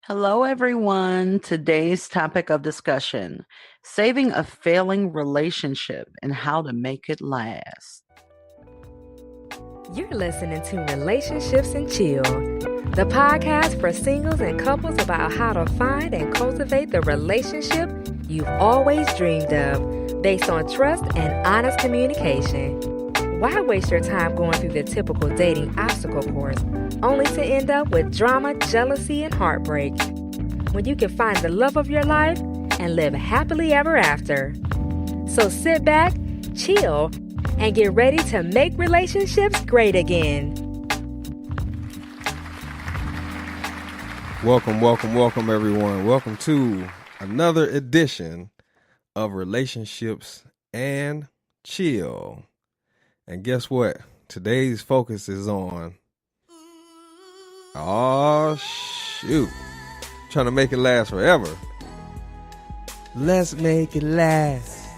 Hello, everyone. Today's topic of discussion, saving a failing relationship and how to make it last. You're listening to Relationships and Chill, the podcast for singles and couples about how to find and cultivate the relationship you've always dreamed of, based on trust and honest communication. Why waste your time going through the typical dating obstacle course, only to end up with drama, jealousy, and heartbreak, when you can find the love of your life and live happily ever after? So sit back, chill, and get ready to make relationships great again. Welcome, everyone. Welcome to another edition of Relationships and Chill. And guess what? Today's focus is on, trying to make it last forever. Let's make it last.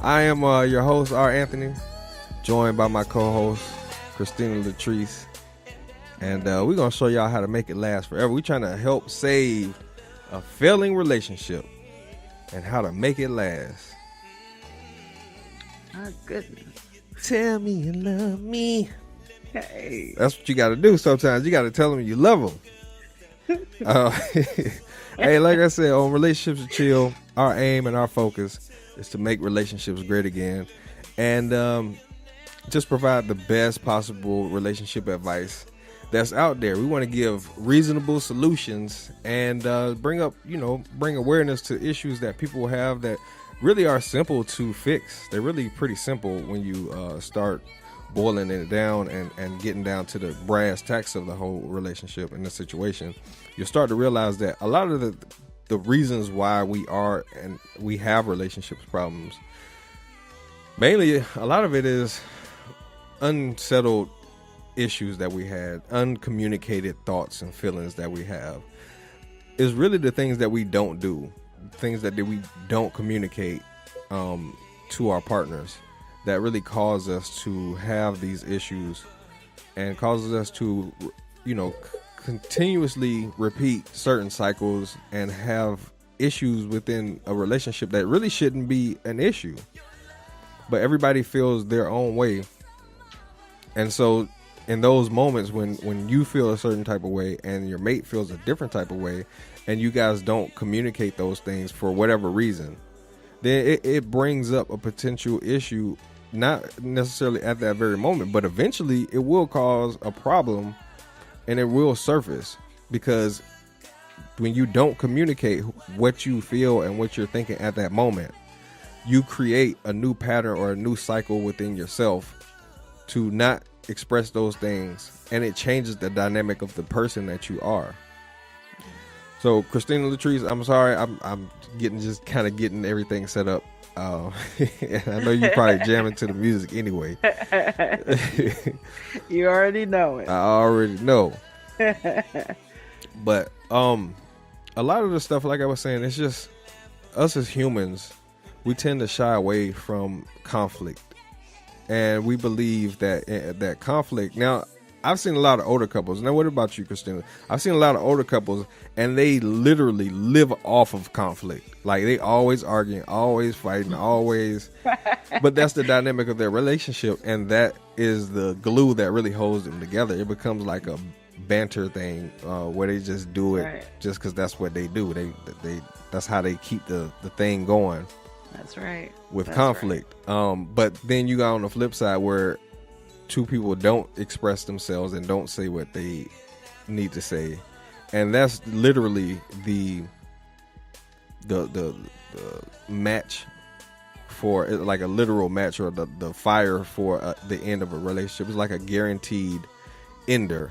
I am your host, R. Anthony, joined by my co-host, Christina Latrice. And we're going to show y'all how to make it last forever. We're trying to help save a failing relationship and how to make it last. My goodness. Tell me you love me. Hey. That's what you got to do sometimes. You got to tell them you love them. Hey, like I said, on Relationships and Chill, our aim and our focus is to make relationships great again and just provide the best possible relationship advice that's out there. We want to give reasonable solutions and bring awareness to issues that people have that really are simple to fix. They're really pretty simple when you start boiling it down and getting down to the brass tacks of the whole relationship and the situation. You'll start to realize that a lot of the reasons why we have relationships problems, mainly a lot of it is unsettled issues that we had, uncommunicated thoughts and feelings that we have, is really the things that we don't do, things that we don't communicate to our partners that really cause us to have these issues and causes us to, continuously repeat certain cycles and have issues within a relationship that really shouldn't be an issue. But everybody feels their own way. And so in those moments when you feel a certain type of way and your mate feels a different type of way and you guys don't communicate those things for whatever reason, then it brings up a potential issue, not necessarily at that very moment, but eventually it will cause a problem and it will surface, because when you don't communicate what you feel and what you're thinking at that moment, you create a new pattern or a new cycle within yourself to not express those things, and it changes the dynamic of the person that you are. So Christina Latrice, I'm sorry, I'm getting everything set up. And I know you probably jamming to the music anyway. You already know it. I already know. But a lot of the stuff, like I was saying, it's just us as humans, we tend to shy away from conflict. And we believe that conflict. Now, I've seen a lot of older couples. Now, what about you, Christina? I've seen a lot of older couples, and they literally live off of conflict. Like, they always arguing, always fighting, always. But that's the dynamic of their relationship, and that is the glue that really holds them together. It becomes like a banter thing where they just do it just because that's what they do. They that's how they keep the thing going. That's right. With conflict. Right. But then you got on the flip side where two people don't express themselves and don't say what they need to say. And that's literally the match for, like a literal match, or the fire for the end of a relationship. It's like a guaranteed ender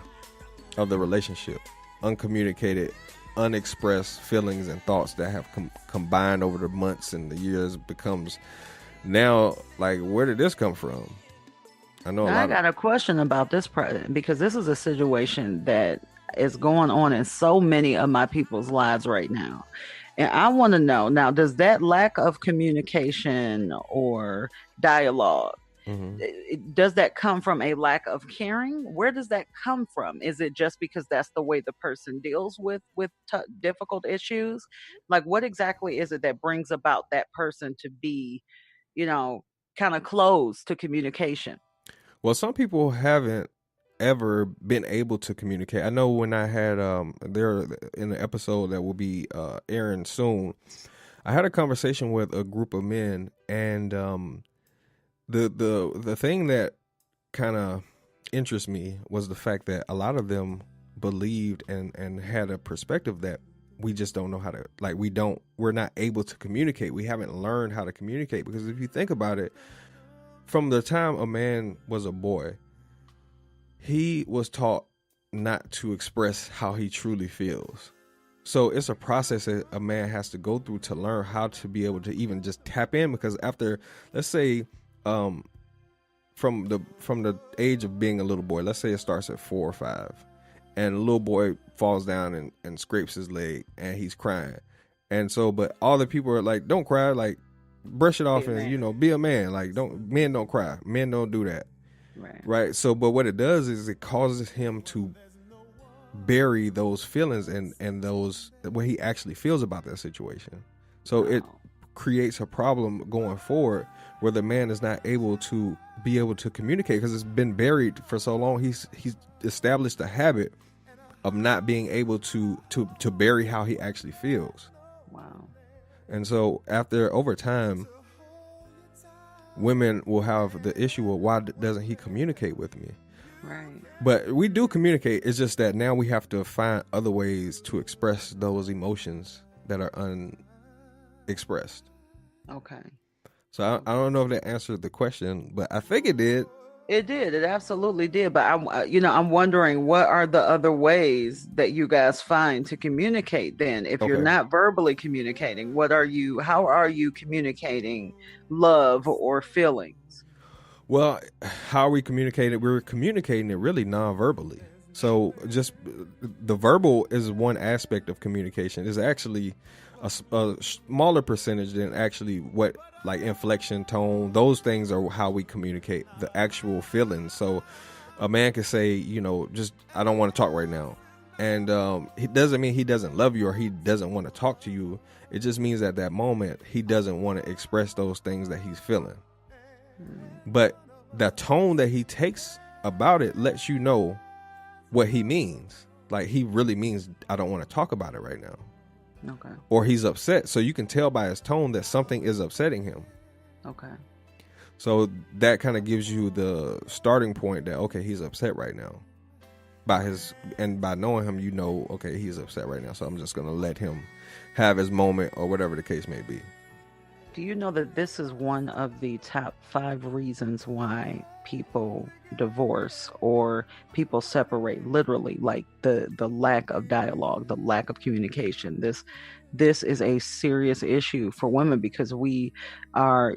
of the relationship. Uncommunicated, unexpressed feelings and thoughts that have combined over the months and the years becomes now like, where did this come from? I got a question about this because this is a situation that is going on in so many of my people's lives right now. And I want to know now, does that lack of communication or dialogue, Hmm. Does that come from a lack of caring? Where does that come from? Is it just because that's the way the person deals with difficult issues? Like, what exactly is it that brings about that person to be, you know, kind of closed to communication? Well, some people haven't ever been able to communicate. I know when I had there in the episode that will be airing soon, I had a conversation with a group of men, and the thing that kind of interests me was the fact that a lot of them believed and had a perspective that we just don't know how to, like, we're not able to communicate. We haven't learned how to communicate, because if you think about it, from the time a man was a boy, he was taught not to express how he truly feels. So it's a process that a man has to go through to learn how to be able to even just tap in. Because after, let's say, from the age of being a little boy, let's say it starts at 4 or 5, and a little boy falls down and scrapes his leg and he's crying, and so, but all the people are like, don't cry, like, brush it off, and be a man, like, men don't cry, men don't do that, right? So, but what it does is it causes him to bury those feelings and those, what he actually feels about that situation. So it creates a problem going forward, where the man is not able to be able to communicate because it's been buried for so long. He's established a habit of not being able to bury how he actually feels. Wow. And so over time, women will have the issue of, why doesn't he communicate with me? Right. But we do communicate. It's just that now we have to find other ways to express those emotions that are unexpressed. Okay. So I don't know if that answered the question, but I think it did. It did. It absolutely did. But I'm wondering, what are the other ways that you guys find to communicate then? If you're Okay. not verbally communicating, how are you communicating love or feelings? Well, how we communicate it, we're communicating it really non-verbally. So just the verbal is one aspect of communication. It's actually a smaller percentage than actually what, like, inflection, tone, those things are how we communicate the actual feelings. So a man can say, just, I don't want to talk right now. And it doesn't mean he doesn't love you or he doesn't want to talk to you. It just means at that moment, he doesn't want to express those things that he's feeling. But the tone that he takes about it lets you know what he means. Like, he really means, I don't want to talk about it right now. Okay. Or he's upset. So you can tell by his tone that something is upsetting him. Okay. So that kind of gives you the starting point that, okay, he's upset right now. By knowing him, okay, he's upset right now. So I'm just going to let him have his moment, or whatever the case may be. Do you know that this is one of the top 5 reasons why people divorce or people separate? Literally, like the lack of dialogue, the lack of communication. This is a serious issue for women, because we are,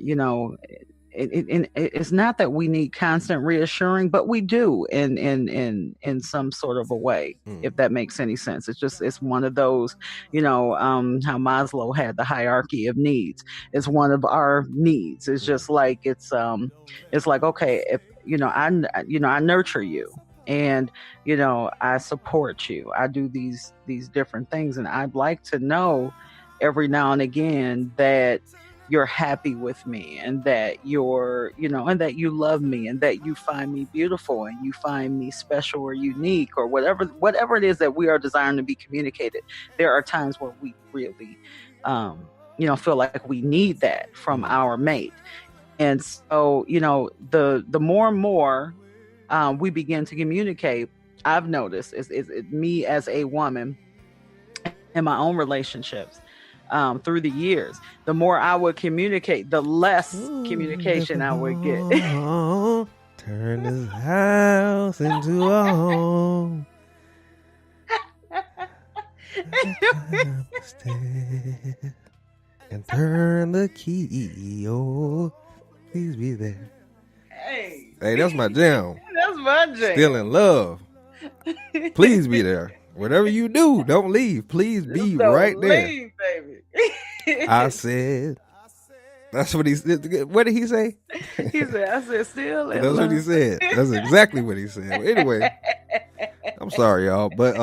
it's not that we need constant reassuring, but we do in some sort of a way, if that makes any sense. It's one of those, how Maslow had the hierarchy of needs. It's one of our needs. It's just like, it's like, okay, if I nurture you, and I support you, I do these different things, and I'd like to know every now and again that you're happy with me, and that and that you love me, and that you find me beautiful, and you find me special or unique, or whatever it is that we are desiring to be communicated. There are times where we really feel like we need that from our mate. And so, the more and more we begin to communicate, I've noticed is me as a woman in my own relationships, through the years, the more I would communicate, the less communication I would get. Turn this house into a home. And turn the key. Oh, please be there. Hey, that's my jam. That's my jam. Still in love. Please be there. Whatever you do, don't leave. Please be right there. Leave, baby. I said, That's what he said. What did he say? He said, I said, still in That's love. what he said. That's exactly what he said. Anyway, I'm sorry, y'all, but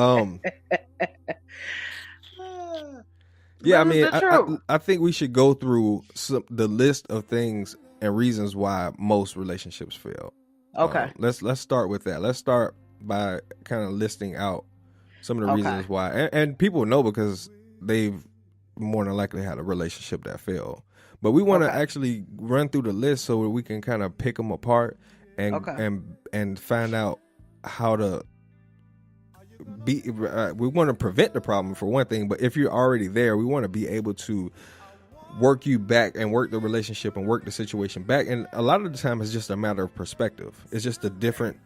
yeah, I That is mean, the truth. I think we should go through the list of things and reasons why most relationships fail. Okay. Let's start with that. Let's start by kind of listing out some of the reasons why, and people know because they've more than likely had a relationship that failed. But we want to actually run through the list so that we can kind of pick them apart and find out how to be. We want to prevent the problem for one thing, but if you're already there, we want to be able to work you back and work the relationship and work the situation back. And a lot of the time it's just a matter of perspective. It's just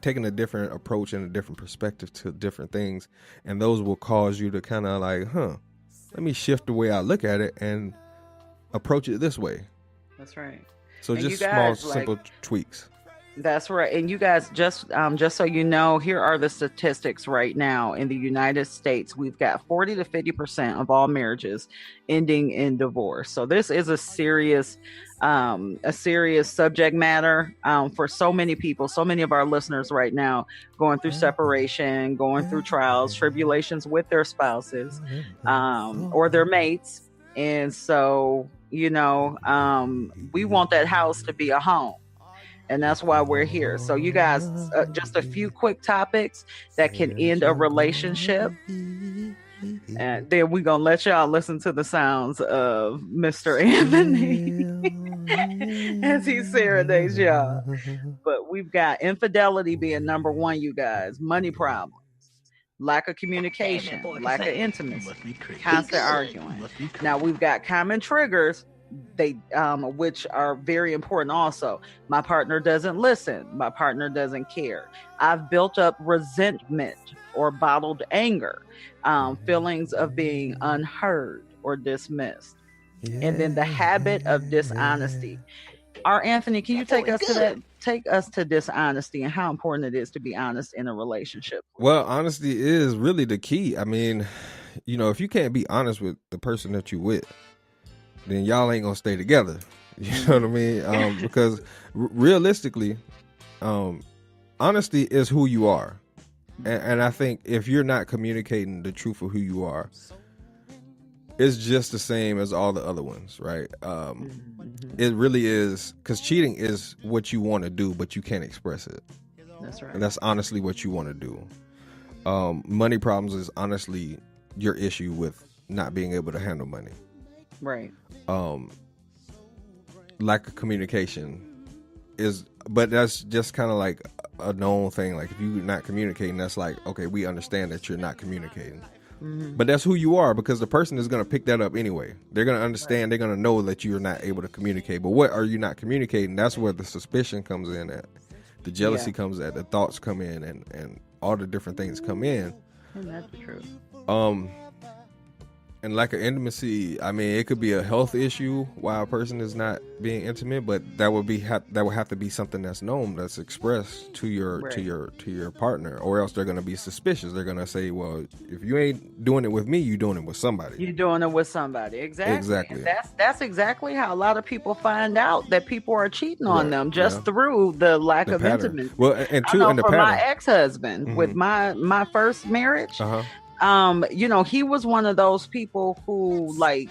taking a different approach and a different perspective to different things. And those will cause you to kind of like, let me shift the way I look at it and approach it this way. That's right. So and just small, simple tweaks. That's right. And you guys, just so you know, here are the statistics right now. In the United States, we've got 40 to 50% of all marriages ending in divorce. So this is a serious subject matter for so many people, so many of our listeners right now going through separation, going through trials, tribulations with their spouses or their mates. And so, we want that house to be a home. And that's why we're here. So you guys, just a few quick topics that can end a relationship. And then we're going to let y'all listen to the sounds of Mr. Anthony as he serenades y'all. But we've got infidelity being number one, you guys. Money problems. Lack of communication. Lack of intimacy. Constant arguing. Now we've got common triggers. Which are very important also. My partner doesn't listen. My partner doesn't care. I've built up resentment or bottled anger, feelings of being unheard or dismissed. Yeah. And then the habit of dishonesty. Our Anthony, can you take us to that? Take us to dishonesty and how important it is to be honest in a relationship. Well, honesty is really the key. I mean, if you can't be honest with the person that you're with, then y'all ain't gonna stay together. You know what I mean? Because realistically, honesty is who you are. And I think if you're not communicating the truth of who you are, it's just the same as all the other ones, right? It really is, because cheating is what you want to do, but you can't express it. That's right. And that's honestly what you want to do. Money problems is honestly your issue with not being able to handle money. Right. Lack of communication but that's just kind of like a known thing. Like if you're not communicating, that's like, okay, we understand that you're not communicating. Mm-hmm. But that's who you are, because the person is going to pick that up anyway. They're going to understand. Right. They're going to know that you're not able to communicate. But what are you not communicating? That's where the suspicion comes in at. The jealousy comes at. The thoughts come in, and all the different things come in. And that's the truth. And lack of intimacy, I mean, it could be a health issue why a person is not being intimate, but that would have to be something that's known, that's expressed to your partner, or else they're going to be suspicious. They're going to say, well, if you ain't doing it with me, you're doing it with somebody. You're doing it with somebody. Exactly. That's exactly how a lot of people find out that people are cheating on them, just through the lack of intimacy. Well, and the for pattern. My ex-husband, with my first marriage, he was one of those people who, like,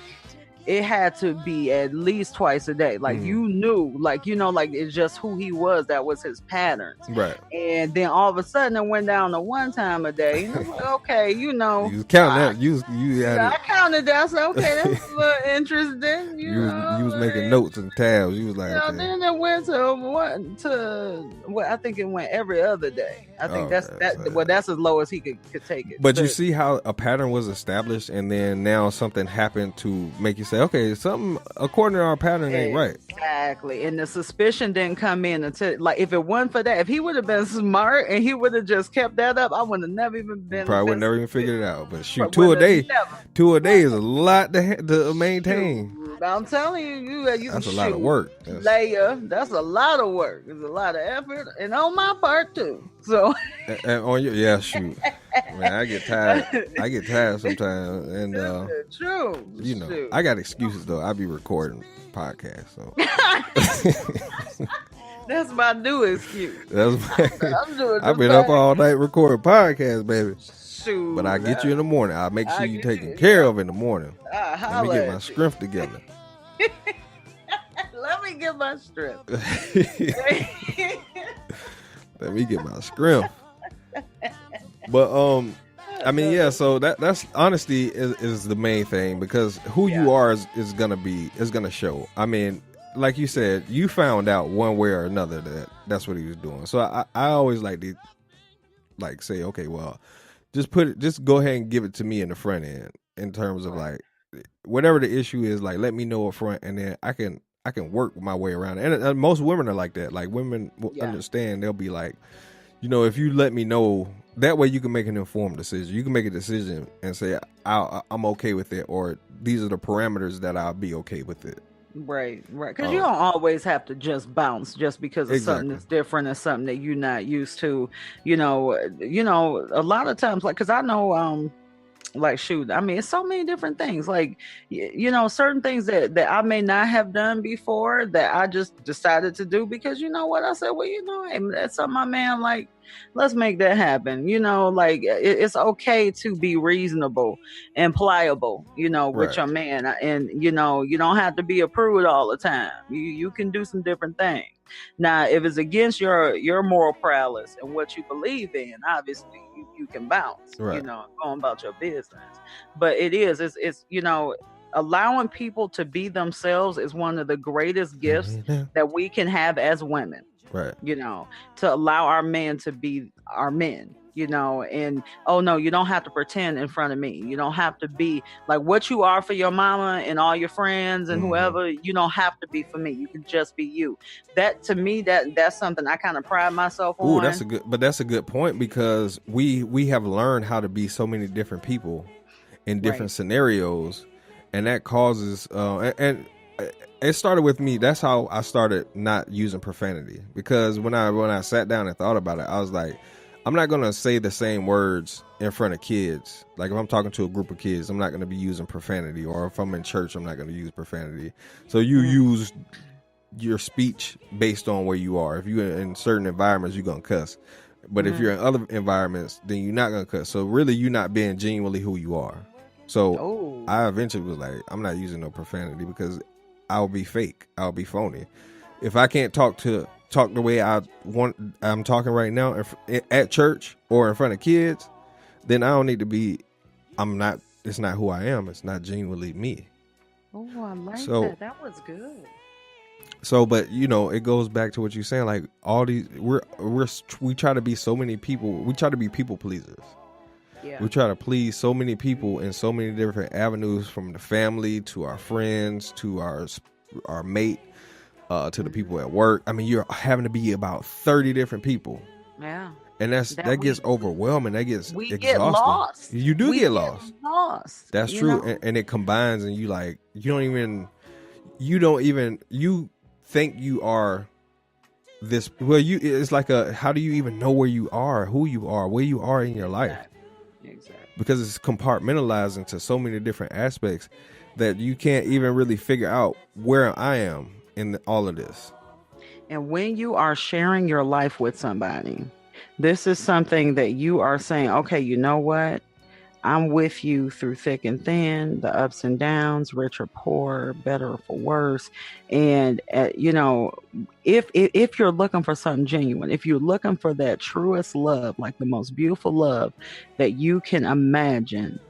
it had to be at least twice a day. Like, you knew, like, it's just who he was. That was his patterns. Right. And then all of a sudden it went down to one time a day. And I was like, okay, You was counting that. You had I counted that. I said, okay, that's a little interesting. You was making notes and tabs. You was like, okay. Then it went to I think it went every other day. I think that's as low as he could take it. But you see how a pattern was established, and then now something happened to make you say, okay, something according to our pattern ain't right. Exactly. And the suspicion didn't come in until, like, if it wasn't for that, if he would have been smart and he would have just kept that up, I would have never even been. Probably would never even figured it out. But shoot, two a day is a lot to maintain. I'm telling you, you That's a shoot, lot of work. layer. That's a lot of work. It's a lot of effort, and on my part too. So, and on your, yeah, shoot, man, I get tired. I get tired sometimes, and true. you know, Shoot. I got excuses though. I be recording podcasts, so that's my new excuse. I've been up all night recording podcasts, baby. Shoot, but I get you in the morning. I'll make sure you taken care of in the morning. Let me get my strength together. Let me get my strength. Let me get my strength. But I mean, yeah. So that's honesty is the main thing, because who you are is gonna show. I mean, like you said, you found out one way or another that's what he was doing. So I always like to say, okay, well, just go ahead and give it to me in the front end, in terms of like whatever the issue is, like let me know up front, and then I can work my way around it. And most women are like that. Like women will understand. They'll be like, you know, if you let me know, that way you can make an informed decision. You can make a decision and say, I'm okay with it, or these are the parameters that I'll be okay with it. Right. Because you don't always have to just bounce just because of something that's different or something that you're not used to. You know, a lot of times, like, because I know, like, shoot, I mean, it's so many different things. Like, you know, certain things that I may not have done before that I just decided to do because, you know what, I said, well, you know, hey, that's something my man, like, let's make that happen. You know, like, it's okay to be reasonable and pliable, you know, with your man. And, you know, you don't have to be a prude all the time. You can do some different things. Now, if it's against your moral prowess and what you believe in, obviously you can bounce, you know, going about your business. But it's you know, allowing people to be themselves is one of the greatest gifts that we can have as women. Right. You know, to allow our men to be our men, you know, and oh no, you don't have to pretend in front of me. You don't have to be like what you are for your mama and all your friends and whoever. You don't have to be for me. You can just be you. That, to me, that's something I kind of pride myself on. Ooh, that's a good point, because we have learned how to be so many different people in different scenarios, and that causes and it started with me. That's how I started not using profanity, because when I sat down and thought about it, I was like, I'm not going to say the same words in front of kids. Like if I'm talking to a group of kids, I'm not going to be using profanity, or if I'm in church, I'm not going to use profanity. So you use your speech based on where you are. If you're in certain environments, you're going to cuss. But if you're in other environments, then you're not going to cuss. So really, you're not being genuinely who you are. So I eventually was like, I'm not using no profanity, because I'll be fake. I'll be phony. If I can't talk the way I'm talking right now at church or in front of kids, then I don't need to be. It's not who I am. It's not genuinely me. Oh, I like that. That was good. So, but you know, it goes back to what you're saying. Like all these, we try to be so many people. We try to be people pleasers. Yeah. We try to please so many people in so many different avenues, from the family to our friends to our mate to the people at work. I mean, you're having to be about 30 different people. Yeah. And that gets overwhelming. That gets exhausting. Get lost. You do get lost. That's true. And it combines, and you think you are this. Well, it's like how do you even know where you are, who you are, where you are in your life? Exactly. Because it's compartmentalized into so many different aspects that you can't even really figure out where I am in all of this. And when you are sharing your life with somebody, this is something that you are saying, okay, you know what? I'm with you through thick and thin, the ups and downs, rich or poor, better or for worse. And, you know, if you're looking for something genuine, if you're looking for that truest love, like the most beautiful love that you can imagine,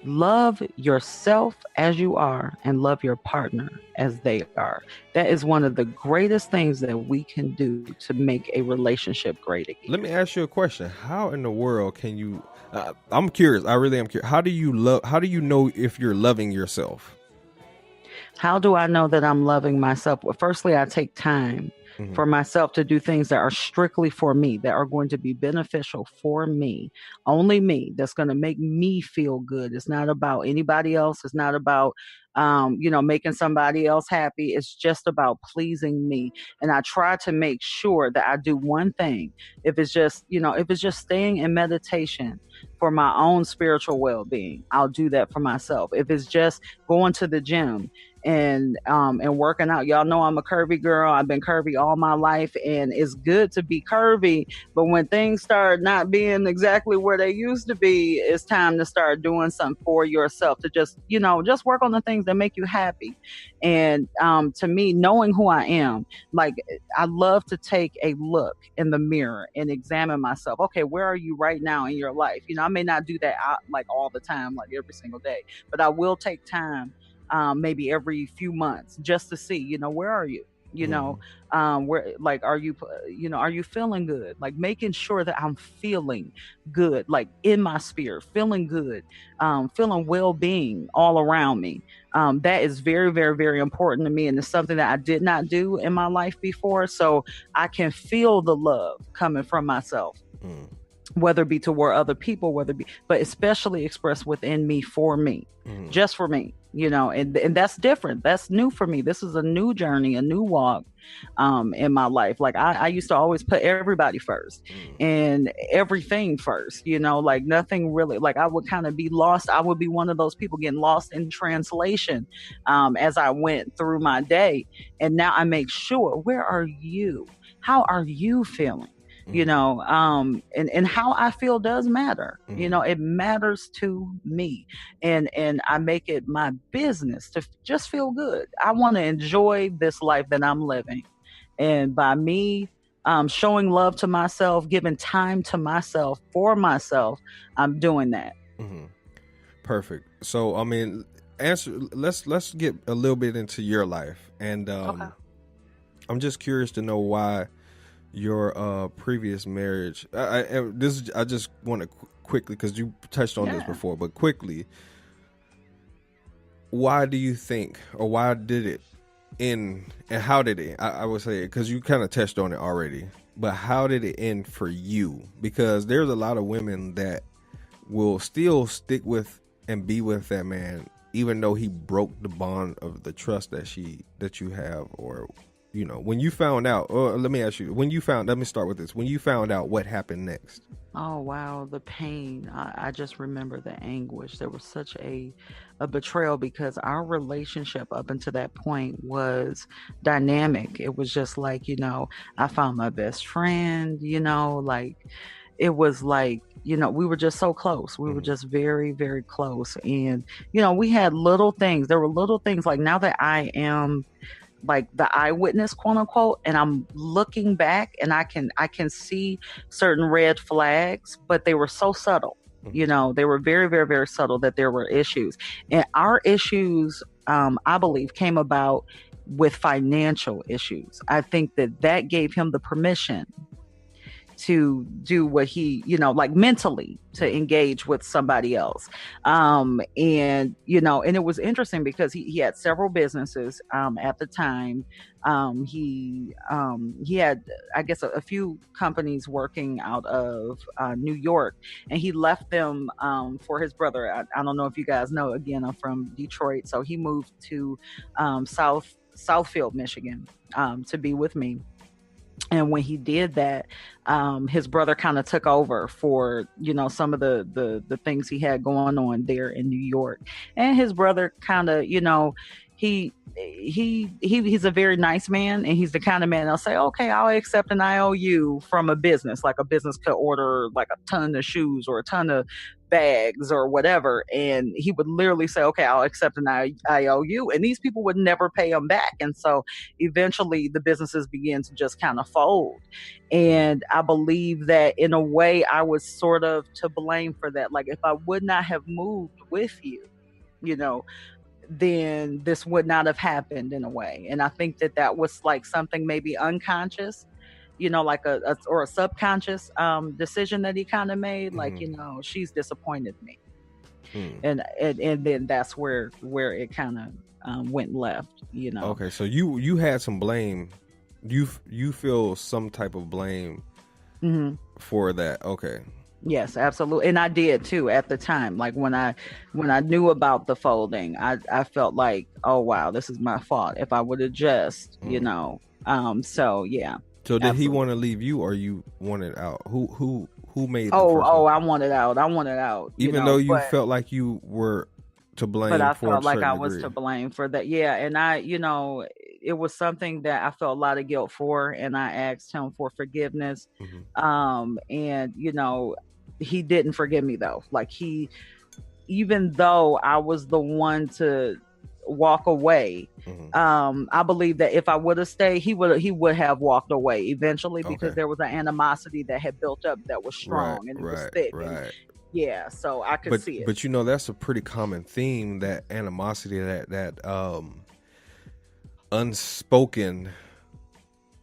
love yourself as you are and love your partner as they are. That is one of the greatest things that we can do to make a relationship great again. Let me ask you a question. How in the world can you... I'm curious. I really am curious. How do you know if you're loving yourself? How do I know that I'm loving myself? Well, firstly, I take time for myself to do things that are strictly for me, that are going to be beneficial for me, only me, that's going to make me feel good. It's not about anybody else. It's not about, making somebody else happy. It's just about pleasing me. And I try to make sure that I do one thing. If it's just staying in meditation for my own spiritual well-being, I'll do that for myself. If it's just going to the gym and working out. Y'all know I'm a curvy girl. I've been curvy all my life, and it's good to be curvy. But when things start not being exactly where they used to be, it's time to start doing something for yourself, to just work on the things that make you happy. And to me, knowing who I am, like, I love to take a look in the mirror and examine myself. Okay, where are you right now in your life? I may not do that like all the time, like every single day, but I will take time, maybe every few months, just to see, where are you? Where, like, are you feeling good? Like, making sure that I'm feeling good, like in my spirit, feeling good, feeling well-being all around me. That is very, very, very important to me, and it's something that I did not do in my life before. So I can feel the love coming from myself. Whether it be toward other people, but especially expressed within me, for me, just for me, and that's different. That's new for me. This is a new journey, a new walk, in my life. Like, I used to always put everybody first and everything first, like nothing really, like I would kind of be lost. I would be one of those people getting lost in translation, as I went through my day. And now I make sure, where are you? How are you feeling? And how I feel does matter. It matters to me, and I make it my business to just feel good. I want to enjoy this life that I'm living, and by me, showing love to myself, giving time to myself, for myself, I'm doing that. Perfect. So, I mean, let's get a little bit into your life, and Okay. I'm just curious to know why your previous marriage. I just want to quickly, because you touched on this before, but quickly, why do you think, or why did it end, and how did it? I would say, because you kind of touched on it already, but how did it end for you? Because there's a lot of women that will still stick with and be with that man, even though he broke the bond of the trust that you have, or when you found out, or let me ask you, let me start with this. When you found out, what happened next? Oh, wow. The pain. I just remember the anguish. There was such a betrayal, because our relationship up until that point was dynamic. It was just like, I found my best friend, like, it was like, we were just so close. We were just very, very close. And, we had little things. There were little things, like, now that I am, like, the eyewitness, quote unquote, and I'm looking back, and I can see certain red flags, but they were so subtle. They were very, very, very subtle, that there were issues. And our issues, I believe, came about with financial issues. I think that gave him the permission to do what he, like, mentally, to engage with somebody else. And it was interesting, because he had several businesses at the time. He had, I guess, a few companies working out of New York, and he left them for his brother. I don't know if you guys know. Again, I'm from Detroit, so he moved to Southfield, Michigan, to be with me. And when he did that, his brother kind of took over for, some of the things he had going on there in New York. And his brother kind of, he's a very nice man, and he's the kind of man that'll say, okay, I'll accept an IOU from a business. Like, a business could order like a ton of shoes or a ton of bags or whatever, and he would literally say, okay, I'll accept an IOU, and these people would never pay him back. And so eventually the businesses began to just kind of fold. And I believe that, in a way, I was sort of to blame for that. Like, if I would not have moved with you, then this would not have happened, in a way. And I think that was like something maybe unconscious, like a subconscious decision that he kind of made. Like, she's disappointed me. And then that's where it kind of went left. Okay, so you had some blame you feel some type of blame Hmm. for that. Okay. Yes, absolutely. And I did too at the time. Like when I knew about the folding, I felt like, oh wow, this is my fault. If I would have just, Mm. so yeah, So did he want absolutely. to leave you, or you wanted out? Who made the Oh, first oh, move? I wanted out. I wanted out, Even though you but felt like you were to blame I for a felt like certain I was to degree. blame for that. Yeah, and it was something that I felt a lot of guilt for, and I asked him for forgiveness. Hmm. And he didn't forgive me though. Like even though I was the one to walk away, Hmm. I believe that if I would have stayed, he would have walked away eventually because Okay. there was an animosity that had built up that was Right. strong and it was Right. thick and Right. yeah, so I could see it. But that's a pretty common theme, that animosity, that unspoken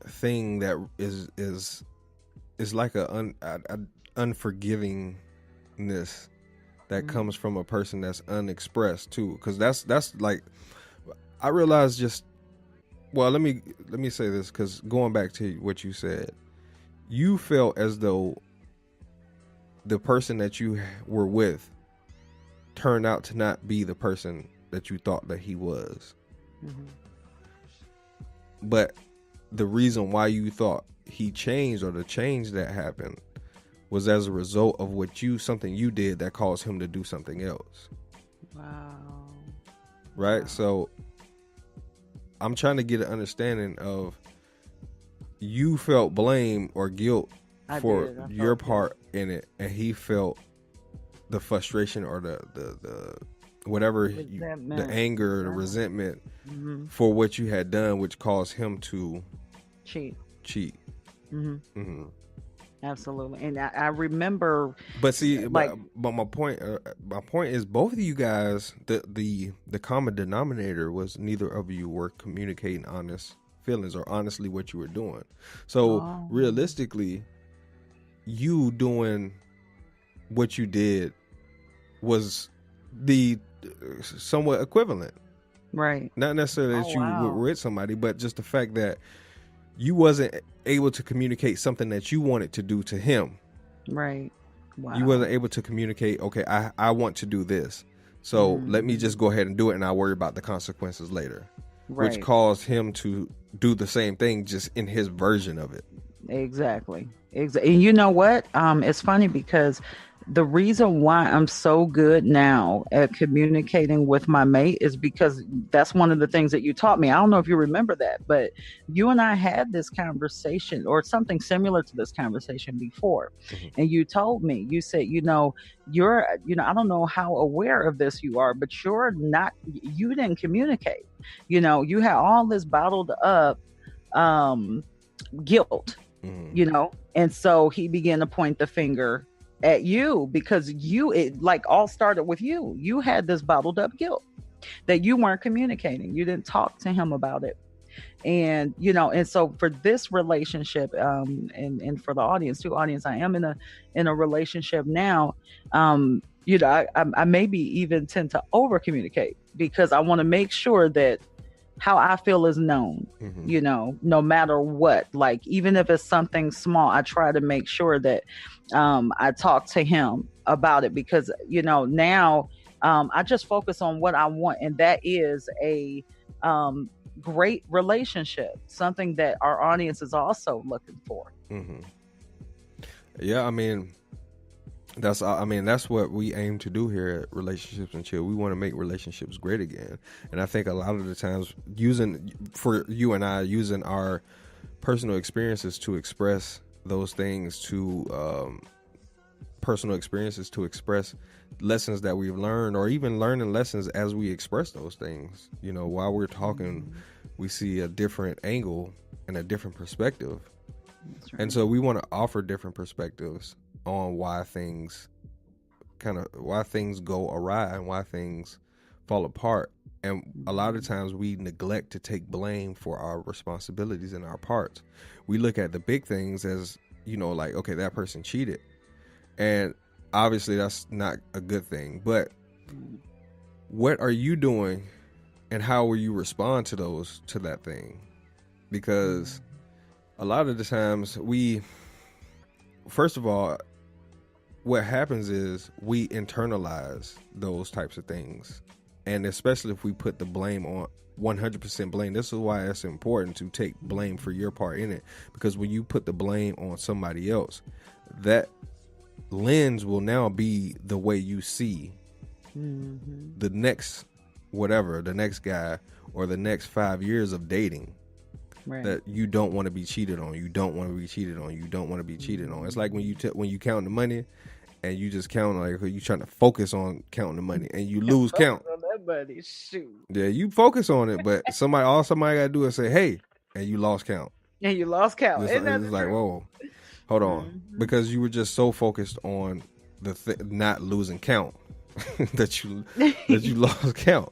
thing that is like a unforgivingness that comes from a person that's unexpressed too, because that's like, I realize just, well, let me say this, because going back to what you said, you felt as though the person that you were with turned out to not be the person that you thought that he was. Hmm. But the reason why you thought he changed, or the change that happened, was as a result of something you did that caused him to do something else. Wow. Right? Wow. So I'm trying to get an understanding of, you felt blame or guilt I for did. I your felt guilt. part in it, and he felt the frustration, or the whatever, the Resentment. anger, the Yeah. resentment Hmm. for what you had done, which caused him to Cheat. cheat. Hmm. Hmm. Absolutely. And I remember, But see, like, but my point is, both of you guys, the common denominator was neither of you were communicating honest feelings, or honestly what you were doing. So oh, realistically, you doing what you did was the somewhat equivalent. right. Not necessarily Oh, that you were wow. with somebody, but just the fact that you wasn't able to communicate something that you wanted to do to him. Right. You Wow. wasn't able to communicate, okay, I want to do this, so let me just Hmm. go ahead and do it, and I'll worry about the consequences later, which Right. caused him to do the same thing, just in his version of it. Exactly. Exactly. And you know what? It's funny because the reason why I'm so good now at communicating with my mate is because that's one of the things that you taught me. I don't know if you remember that, but you and I had this conversation or something similar to this conversation before. Hmm. And you told me, you said, I don't know how aware of this you are, but you didn't communicate. You had all this bottled up um guilt, Hmm. and so he began to point the finger at you because it like all started with you had this bottled up guilt that you weren't communicating, you didn't talk to him about it. And so for this relationship, and for the audience, I am in a relationship now. I maybe even tend to over communicate because I want to make sure that how I feel is known, Hmm. no matter what. Like, even if it's something small, I try to make sure that I talk to him about it because, now I just focus on what I want. And that is a um, great relationship, something that our audience is also looking for. Hmm. Yeah, that's what we aim to do here at Relationships and Chill. We want to make relationships great again. And I think a lot of the times, for you and I, using our personal experiences to express those things, to personal experiences to express lessons that we've learned, or even learning lessons as we express those things. While we're talking, we see a different angle and a different perspective. That's right. And so we want to offer different perspectives on why things go awry and why things fall apart. And a lot of times we neglect to take blame for our responsibilities and our parts. We look at the big things as, like, okay, that person cheated. And obviously that's not a good thing. But what are you doing and how will you respond to that thing? Because a lot of the times first of all, what happens is we internalize those types of things. And especially if we put the blame on 100% blame. This is why it's important to take blame for your part in it. Because when you put the blame on somebody else, that lens will now be the way you see the next the next guy or the next 5 years of dating. Right. That you don't want to be cheated on. You don't want to be cheated on. You don't want to be cheated on. It's like when you count the money and you just count, like you trying to focus on counting the money and you lose count. On that money, shoot. Yeah, you focus on it, but all somebody got to do is say, hey, and you lost count. And you lost count. It's like, whoa, hold on. Because you were just so focused on not losing count that you lost count.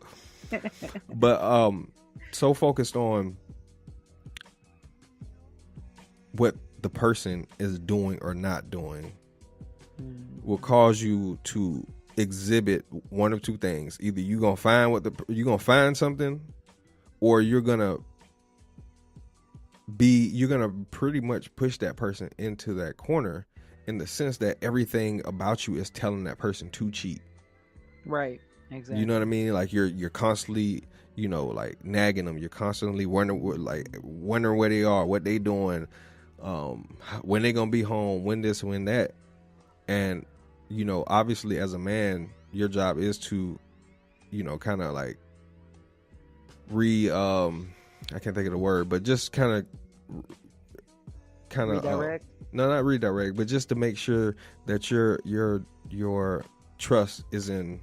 But so focused on what the person is doing or not doing will cause you to exhibit one of two things. Either you're gonna find something, or you're gonna pretty much push that person into that corner, in the sense that everything about you is telling that person to cheat. Right. Exactly. You know what I mean? Like you're constantly, like nagging them. You're constantly wondering where they are, what they doing, when they gonna be home, when this, when that. And obviously as a man, your job is to kind of like I can't think of the word, but just kind of redirect. No, not redirect, but just to make sure that your trust is in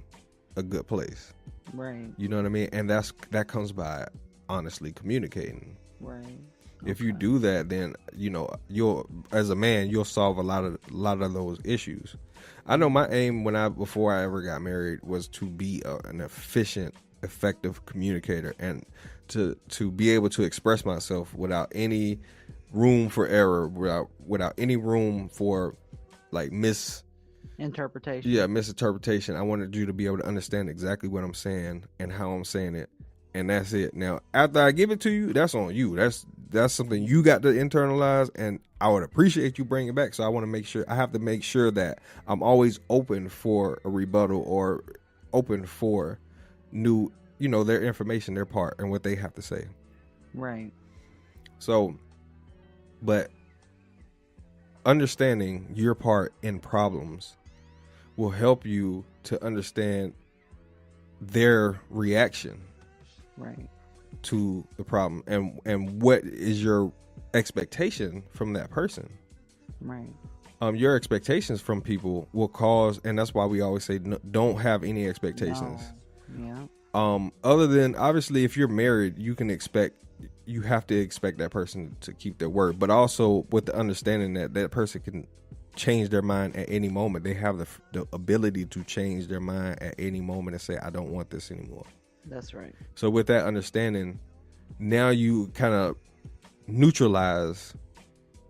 a good place. Right. You know what I mean? And that comes by honestly communicating. Right. If you do that, then you'll, as a man, you'll solve a lot of those issues. I know my aim before I ever got married was to be an efficient, effective communicator, and to be able to express myself without any room for error, without any room for like misinterpretation. Yeah, misinterpretation. I wanted you to be able to understand exactly what I'm saying and how I'm saying it, and that's it. Now, after I give it to you, that's on you. That's something you got to internalize, and I would appreciate you bringing it back. So I have to make sure that I'm always open for a rebuttal or open for new, their information, their part, and what they have to say. Right. So, but understanding your part in problems will help you to understand their reaction. Right. To the problem, and what is your expectation from that person. Right. Your expectations from people will cause, and that's why we always say don't have any expectations. No. Yeah. Other than obviously if you're married, you have to expect that person to keep their word, but also with the understanding that person can change their mind at any moment. They have the ability to change their mind at any moment and say, I don't want this anymore. That's right. So with that understanding, now you kind of neutralize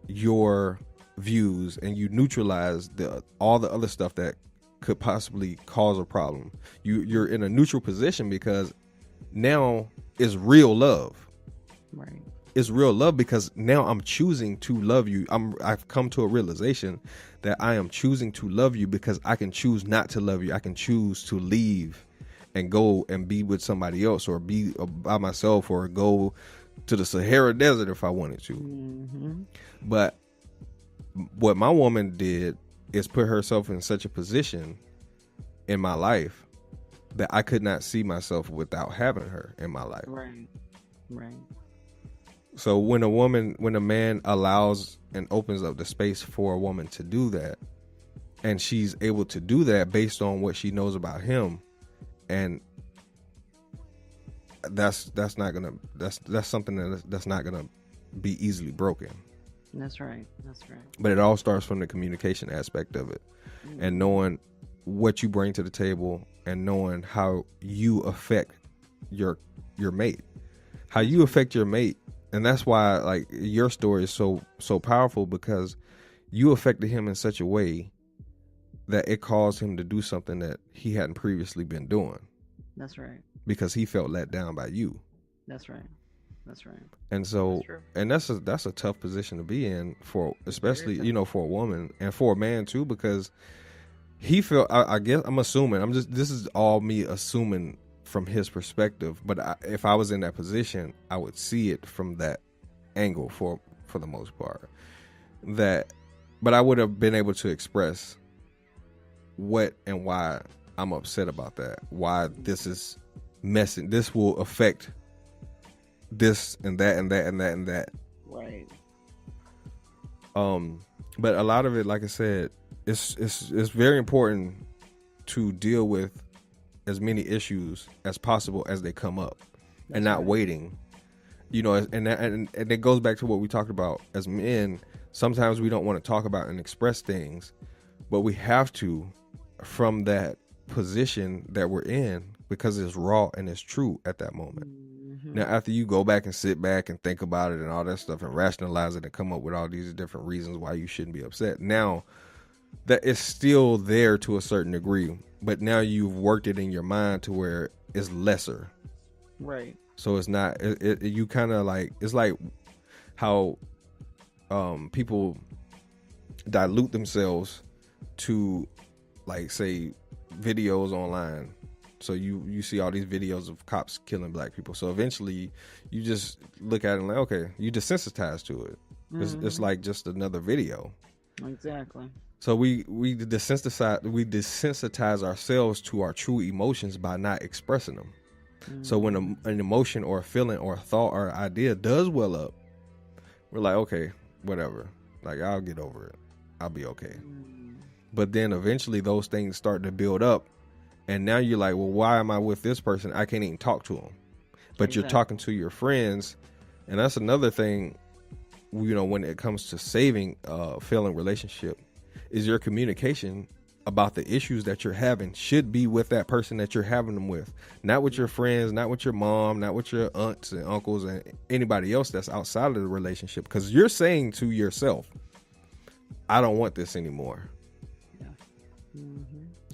your views, and you neutralize all the other stuff that could possibly cause a problem. You're in a neutral position because now it's real love. Right. It's real love because now I'm choosing to love you. I've come to a realization that I am choosing to love you because I can choose not to love you. I can choose to leave and go and be with somebody else, or be by myself, or go to the Sahara Desert if I wanted to. Mm-hmm. But what my woman did is put herself in such a position in my life that I could not see myself without having her in my life. Right. Right. So when a man allows and opens up the space for a woman to do that, and she's able to do that based on what she knows about him, and that's something that's not gonna be easily broken. That's right. But it all starts from the communication aspect of it, and knowing what you bring to the table, and knowing how you affect your mate, how you affect your mate. And that's why, like, your story is so powerful, because you affected him in such a way that it caused him to do something that he hadn't previously been doing. That's right. Because he felt let down by you. That's right. That's right. And so, That's and that's a tough position to be in for, especially, you know, for a woman and for a man too, because he felt, I guess I'm assuming, this is all me assuming from his perspective, but if I was in that position, I would see it from that angle for the most part. But I would have been able to express what and why I'm upset about that. Why this is messing. This will affect this and that and that and that and that. Right. But a lot of it, like I said, it's very important to deal with as many issues as possible as they come up, and not waiting. You know, and it goes back to what we talked about as men. Sometimes we don't want to talk about and express things, but we have to from that position that we're in because it's raw and it's true at that moment. Mm-hmm. Now, after you go back and sit back and think about it and all that stuff and rationalize it and come up with all these different reasons why you shouldn't be upset, now that it's still there to a certain degree, but now you've worked it in your mind to where it's lesser. Right. So it's not, you kind of like, it's like how people dilute themselves to, like, say, videos online. So you see all these videos of cops killing black people. So eventually you just look at it and like, okay, you desensitize to it. Mm-hmm. It's like just another video. Exactly. So we desensitize ourselves to our true emotions by not expressing them. Mm-hmm. So when an emotion or a feeling or a thought or idea does well up, we're like, okay, whatever. Like, I'll get over it. I'll be okay. Mm-hmm. But then eventually those things start to build up. And now you're like, well, why am I with this person? I can't even talk to them. But You're talking to your friends. And that's another thing, you know, when it comes to saving a failing relationship, is your communication about the issues that you're having should be with that person that you're having them with. Not with your friends, not with your mom, not with your aunts and uncles and anybody else that's outside of the relationship. Because you're saying to yourself, I don't want this anymore. Yeah. Mm-hmm.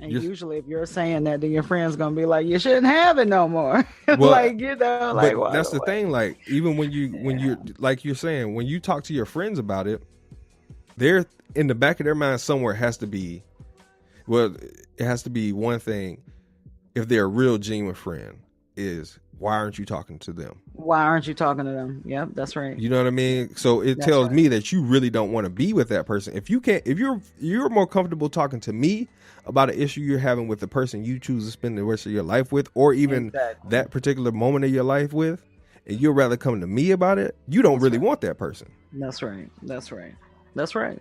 And usually if you're saying that, then your friend's going to be like, you shouldn't have it no more. Well, like, you know, like, but that's the thing. Like, even when you're, like you're saying, when you talk to your friends about it, they're in the back of their mind somewhere has to be, well, it has to be one thing. If they're a real genuine friend, is why aren't you talking to them? Why aren't you talking to them? Yep, that's right. You know what I mean? So it tells me that you really don't want to be with that person. If you're more comfortable talking to me about an issue you're having with the person you choose to spend the rest of your life with, or even that particular moment of your life with, and you'd rather come to me about it, you don't really want that person. That's right. That's right. That's right.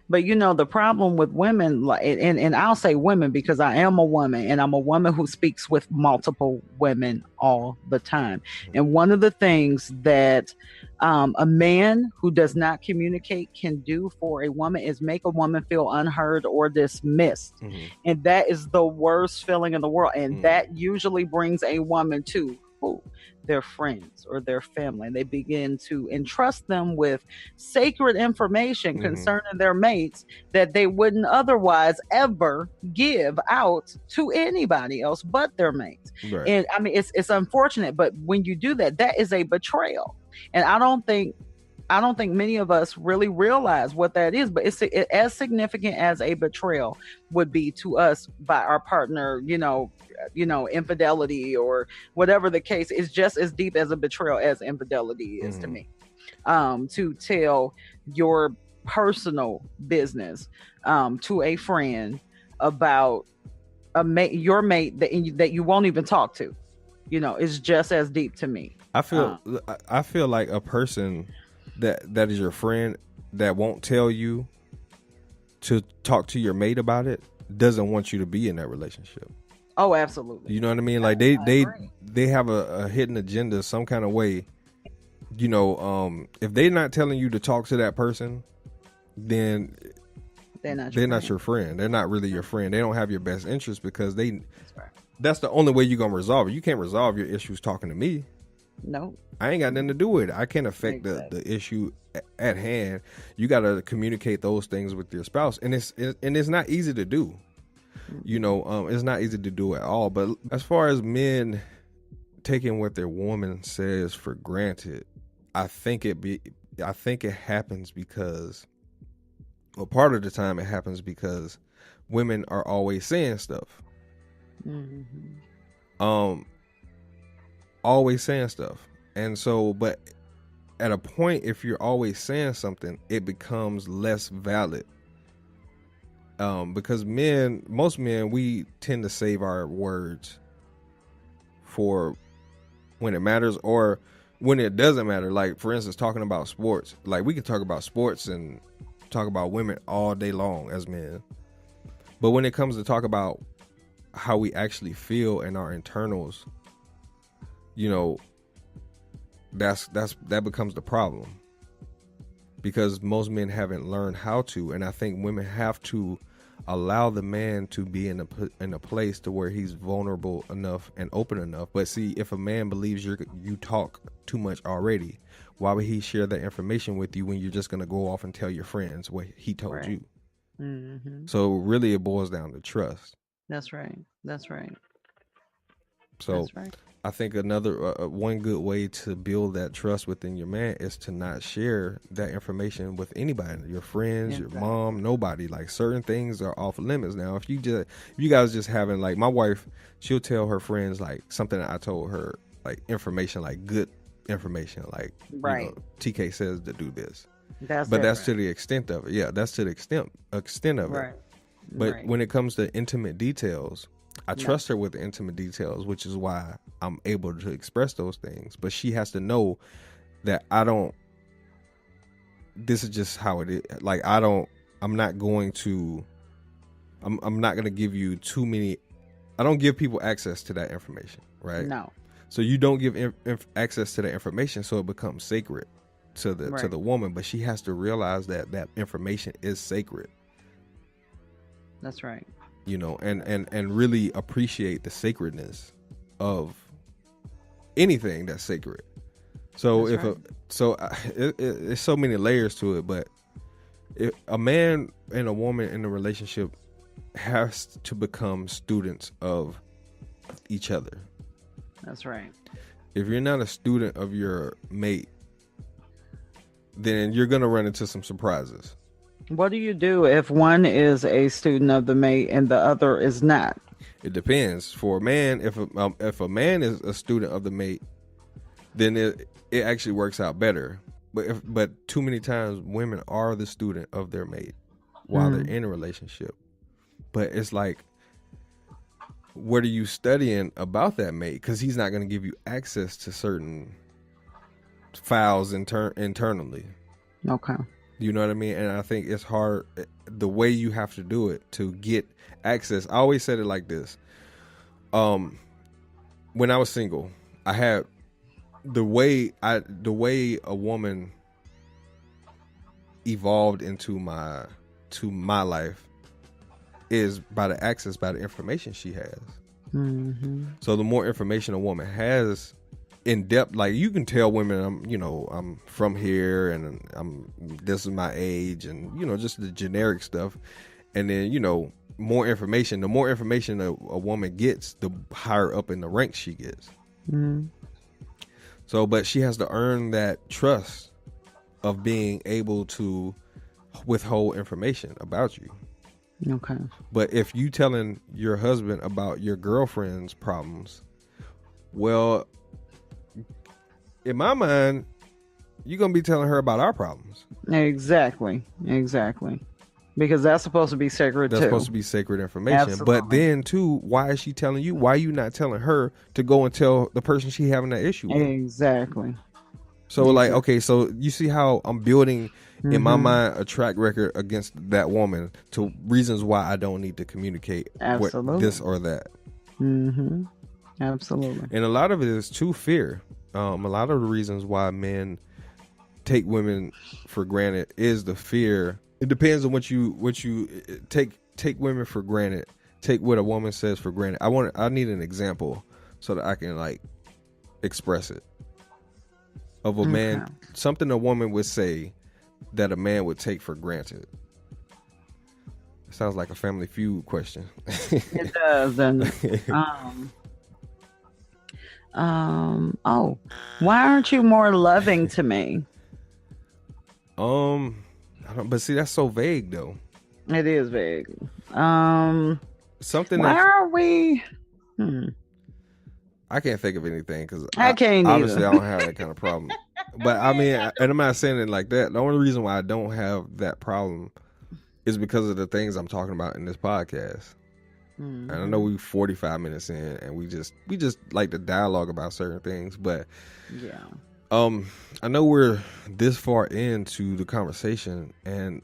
But, you know, the problem with women, and I'll say women because I am a woman and I'm a woman who speaks with multiple women all the time. And one of the things that a man who does not communicate can do for a woman is make a woman feel unheard or dismissed. Mm-hmm. And that is the worst feeling in the world. And that usually brings a woman to their friends or their family, and they begin to entrust them with sacred information concerning their mates that they wouldn't otherwise ever give out to anybody else but their mates. Right. And I mean, it's unfortunate, but when you do that, that is a betrayal. And I don't think many of us really realize what that is, but it's as significant as a betrayal would be to us by our partner, you know, infidelity or whatever the case is, just as deep as a betrayal as infidelity is to me. To tell your personal business to a friend about your mate that you won't even talk to, you know, is just as deep to me. I feel like a person that is your friend that won't tell you to talk to your mate about it doesn't want you to be in that relationship. Oh, absolutely. You know what I mean? Like they have a hidden agenda some kind of way. You know, if they're not telling you to talk to that person, then they're not your friend. They're not really your friend. They don't have your best interest because that's the only way you're going to resolve it. You can't resolve your issues talking to me. No, I ain't got nothing to do with it. I can't affect the issue at hand. You got to communicate those things with your spouse, and it's not easy to do. You know, it's not easy to do at all. But as far as men taking what their woman says for granted, I think it happens because, well, part of the time it happens because women are always saying stuff. Always saying stuff. And so, but at a point, if you're always saying something, it becomes less valid. Because most men, we tend to save our words for when it matters or when it doesn't matter. Like, for instance, talking about sports. Like, we can talk about sports and talk about women all day long as men. But when it comes to talk about how we actually feel in our internals, you know, that becomes the problem. Because most men haven't learned how to, and I think women have to allow the man to be in a place to where he's vulnerable enough and open enough. But see, if a man believes you talk too much already, why would he share that information with you when you're just going to go off and tell your friends what he told you? So really it boils down to trust. That's right. So That's right. I think another one good way to build that trust within your man is to not share that information with anybody, your friends, your mom, nobody. Like, certain things are off limits now. If you guys just having, like, my wife, she'll tell her friends like something that I told her, like information, like good information, like, right, you know, TK says to do this. That's to the extent of it. Yeah, that's to the extent of right. it. But when it comes to intimate details, I trust her with the intimate details, which is why I'm able to express those things. But she has to know that this is just how it is. Like, I'm not going to give you too many. I don't give people access to that information, right? No. So you don't give access to that information, so it becomes sacred to the woman. But she has to realize that information is sacred. That's right. You know, and really appreciate the sacredness of anything that's sacred. So there's so many layers to it, but if a man and a woman in a relationship has to become students of each other. That's right. If you're not a student of your mate, then you're gonna run into some surprises. What do you do if one is a student of the mate and the other is not? It depends. For a man, if a man is a student of the mate, then it actually works out better. But too many times women are the student of their mate while they're in a relationship. But it's like, what are you studying about that mate? Because he's not going to give you access to certain files internally. Okay. You know what I mean? And I think it's hard, the way you have to do it to get access. I always said it like this. When I was single, I had the way a woman evolved into my life is by the information she has. So the more information a woman has in depth, like, you can tell women, I'm from here and this is my age, and just the generic stuff. And then the more information a woman gets, the higher up in the ranks she gets. So, but she has to earn that trust of being able to withhold information about you. Okay. But if you telling your husband about your girlfriend's problems, well, in my mind, you're going to be telling her about our problems. Exactly. Because that's supposed to be sacred, That's too. supposed to be sacred information. Absolutely. But then, too, why is she telling you? Why are you not telling her to go and tell the person she having that issue with? Exactly. So, like, okay, so you see how I'm building, in my mind, a track record against that woman to reasons why I don't need to communicate with this or that. Absolutely. And a lot of it is too fear. A lot of the reasons why men take women for granted is the fear. It depends on what you take women for granted. Take what a woman says for granted. I need an example so that I can, like, express it. Of a man, something a woman would say that a man would take for granted. It sounds like a Family Feud question. It does. And Oh, why aren't you more loving to me? I don't, but see, that's so vague though. It is vague. Um, Something why that are we? Hmm, I can't think of anything because I can't obviously either. I don't have that kind of problem. But I mean, and I'm not saying it like that. The only reason why I don't have that problem is because of the things I'm talking about in this podcast. And I know Hmm. we 45 minutes in, and we just like to dialogue about certain things. But Yeah. um, I know we're this far into the conversation, and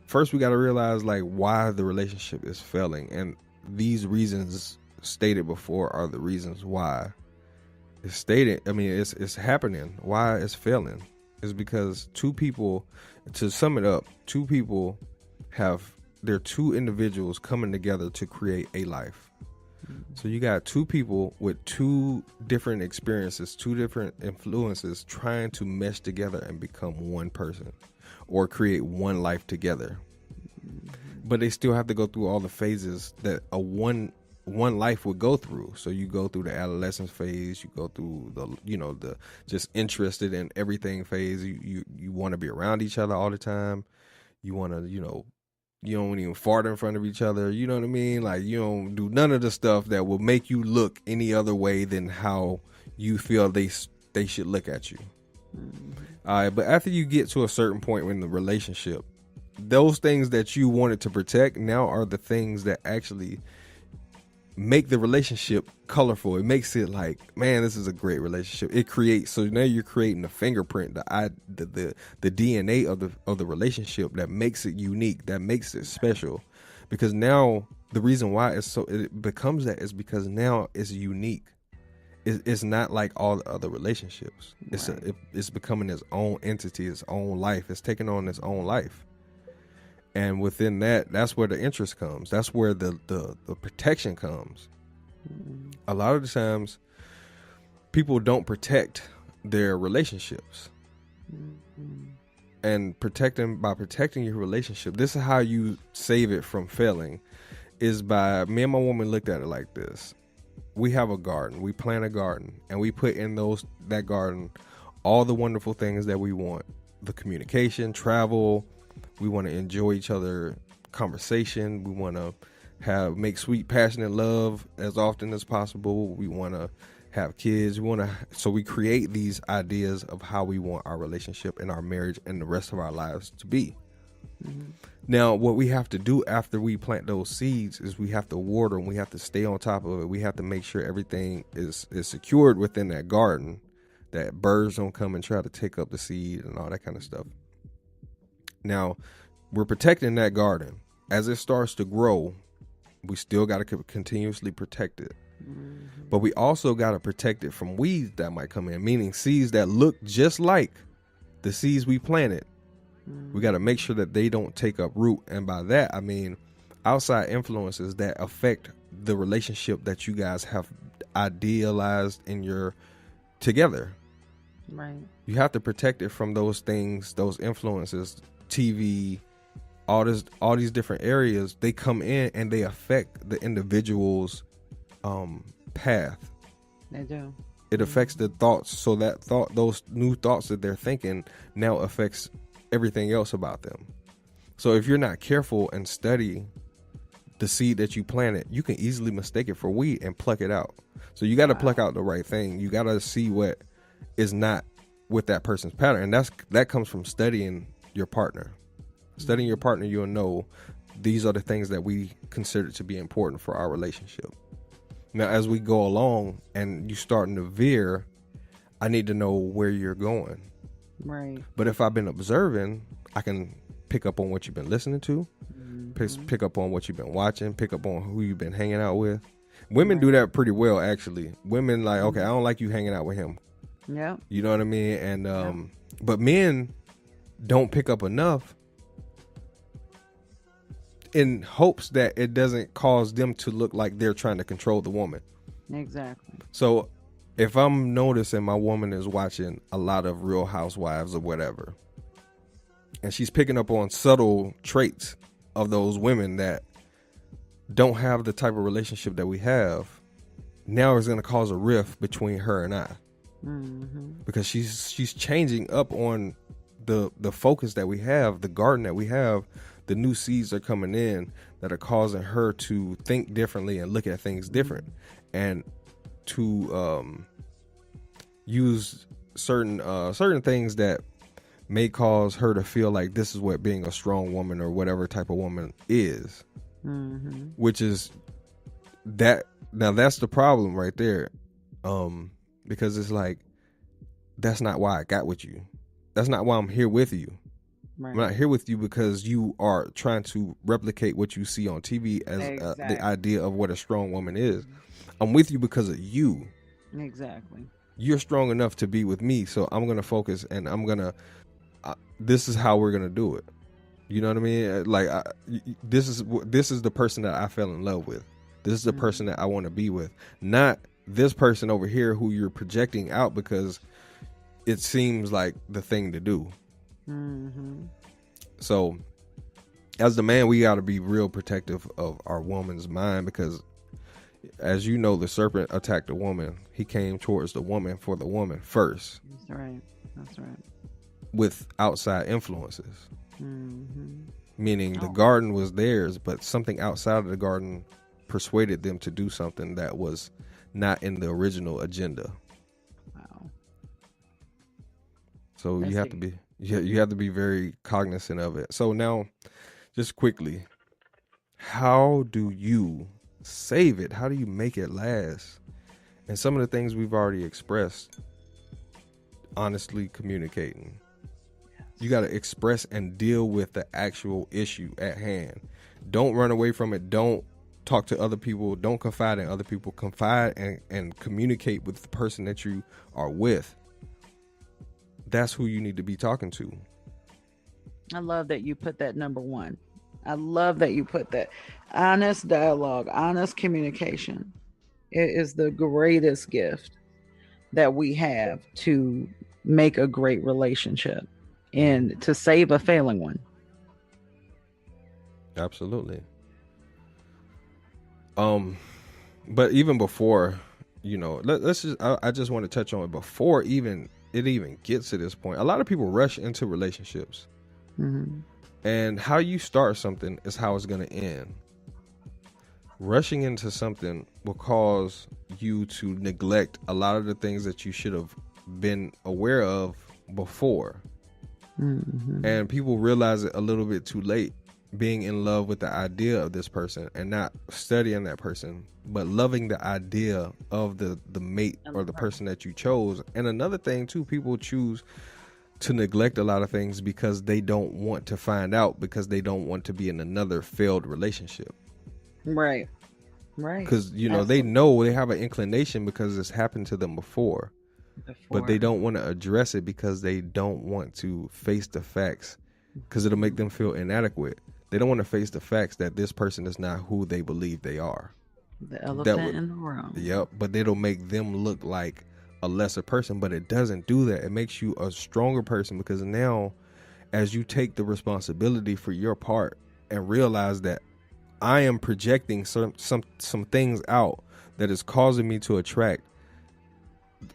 first we got to realize like why the relationship is failing, and these reasons stated before are the reasons why it's stated. I mean, it's happening. Why it's failing is because two people. To sum it up, two people have they're two individuals coming together to create a life. So you got two people with two different experiences, two different influences trying to mesh together and become one person or create one life together. But they still have to go through all the phases that a one life would go through. So you go through the adolescence phase, you go through the the just interested in everything phase. You want to be around each other all the time. You want to, you don't even fart in front of each other. You know what I mean? Like you don't do none of the stuff that will make you look any other way than how you feel they should look at you. All right, but after you get to a certain point in the relationship, those things that you wanted to protect now are the things that actually make the relationship colorful. It makes it like, man, this is a great relationship. It creates, so now you're creating the fingerprint, the DNA of the relationship that makes it unique, that makes it special. Because now the reason why it becomes that is because now it's unique. It's not like all the other relationships. Right. It's becoming its own entity, its own life. It's taking on its own life. And within that, that's where the interest comes. That's where the protection comes. A lot of the times, people don't protect their relationships. And by protecting your relationship, this is how you save it from failing. Is by me and my woman looked at it like this. We have a garden. We plant a garden, and we put in that garden all the wonderful things that we want: the communication, travel. We want to enjoy each other, conversation. We want to make sweet, passionate love as often as possible. We want to have kids. So we create these ideas of how we want our relationship and our marriage and the rest of our lives to be. Mm-hmm. Now, what we have to do after we plant those seeds is we have to water them. We have to stay on top of it. We have to make sure everything is secured within that garden, that birds don't come and try to take up the seed and all that kind of stuff. Now, we're protecting that garden. As it starts to grow, we still got to continuously protect it. Mm-hmm. But we also got to protect it from weeds that might come in, meaning seeds that look just like the seeds we planted. Mm-hmm. We got to make sure that they don't take up root. And by that, I mean outside influences that affect the relationship that you guys have idealized together. Right. You have to protect it from those things, those influences, TV, all these different areas. They come in and they affect the individual's path. They do. It affects the thoughts. So those new thoughts that they're thinking now affects everything else about them. So if you're not careful and study the seed that you planted, you can easily mistake it for weed and pluck it out. So you got to pluck out the right thing. You got to see what is not with that person's pattern. And that comes from studying your partner. Studying your partner, you'll know these are the things that we consider to be important for our relationship. Now, as we go along and you starting to veer, I need to know where you're going. Right. But if I've been observing, I can pick up on what you've been listening to, pick up on what you've been watching, pick up on who you've been hanging out with. Women do that pretty well, actually. Women like, okay, I don't like you hanging out with him. Yeah. You know what I mean? And but men don't pick up enough in hopes that it doesn't cause them to look like they're trying to control the woman. Exactly. So if I'm noticing my woman is watching a lot of Real Housewives or whatever, and she's picking up on subtle traits of those women that don't have the type of relationship that we have, now it's going to cause a rift between her and I. Mm-hmm. Because she's changing up on the focus that we have, the garden that we have. The new seeds are coming in that are causing her to think differently and look at things different, and to use certain things that may cause her to feel like this is what being a strong woman or whatever type of woman is. Mm-hmm. Which is that. Now that's the problem right there. Because it's like, that's not why I got with you. That's not why I'm here with you. Right. I'm not here with you because you are trying to replicate what you see on TV as the idea of what a strong woman is. I'm with you because of you. Exactly. You're strong enough to be with me, so I'm going to focus, and I'm going to, this is how we're going to do it. You know what I mean? Like, this is the person that I fell in love with. This is the person that I want to be with. Not this person over here who you're projecting out because it seems like the thing to do. Mm-hmm. So as the man, we got to be real protective of our woman's mind, because as you know, the serpent attacked the woman. He came towards the woman for the woman first. That's right. With outside influences. Mm-hmm. Meaning the garden was theirs, but something outside of the garden persuaded them to do something that was not in the original agenda. Wow. So you have to be very cognizant of it. So now, just quickly, how do you save it? How do you make it last? And some of the things we've already expressed, honestly communicating. You got to express and deal with the actual issue at hand. Don't run away from it. Don't talk to other people. Don't confide in other people. Confide and communicate with the person that you are with. That's who you need to be talking to. I love that you put that number one. I love that you put that. Honest dialogue, honest communication. It is the greatest gift that we have to make a great relationship and to save a failing one. Absolutely. But even before, let's just, I just want to touch on it before it even gets to this point. A lot of people rush into relationships. Mm-hmm. And how you start something is how it's going to end. Rushing into something will cause you to neglect a lot of the things that you should have been aware of before. Mm-hmm. And people realize it a little bit too late, being in love with the idea of this person and not studying that person, but loving the idea of the mate or the person that you chose. And another thing too, people choose to neglect a lot of things because they don't want to find out, because they don't want to be in another failed relationship. Right. Because, they know, they have an inclination because it's happened to them before. But they don't want to address it because they don't want to face the facts, because it'll make them feel inadequate. They don't want to face the facts that this person is not who they believe they are. The elephant in the room. Yep, but it'll make them look like a lesser person, but it doesn't do that. It makes you a stronger person, because now as you take the responsibility for your part and realize that I am projecting some things out that is causing me to attract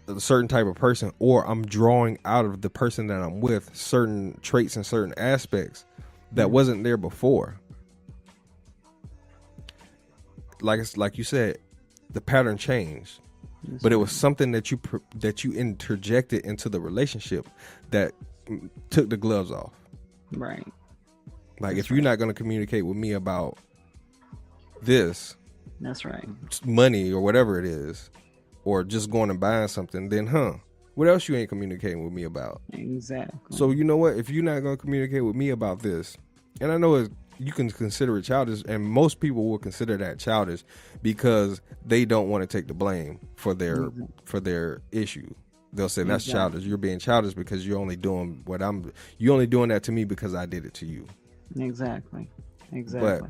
a certain type of person, or I'm drawing out of the person that I'm with certain traits and certain aspects that wasn't there before. Like you said, the pattern changed. But it was something that you interjected into the relationship that took the gloves off. Right. Like, if you're not going to communicate with me about this, that's right, money or whatever it is, or just going and buying something, then what else you ain't communicating with me about? Exactly. So you know what? If you're not going to communicate with me about this, and I know you can consider it childish, and most people will consider that childish because they don't want to take the blame for their issue. They'll say that's childish. You're being childish because you're only doing you're only doing that to me because I did it to you. Exactly. But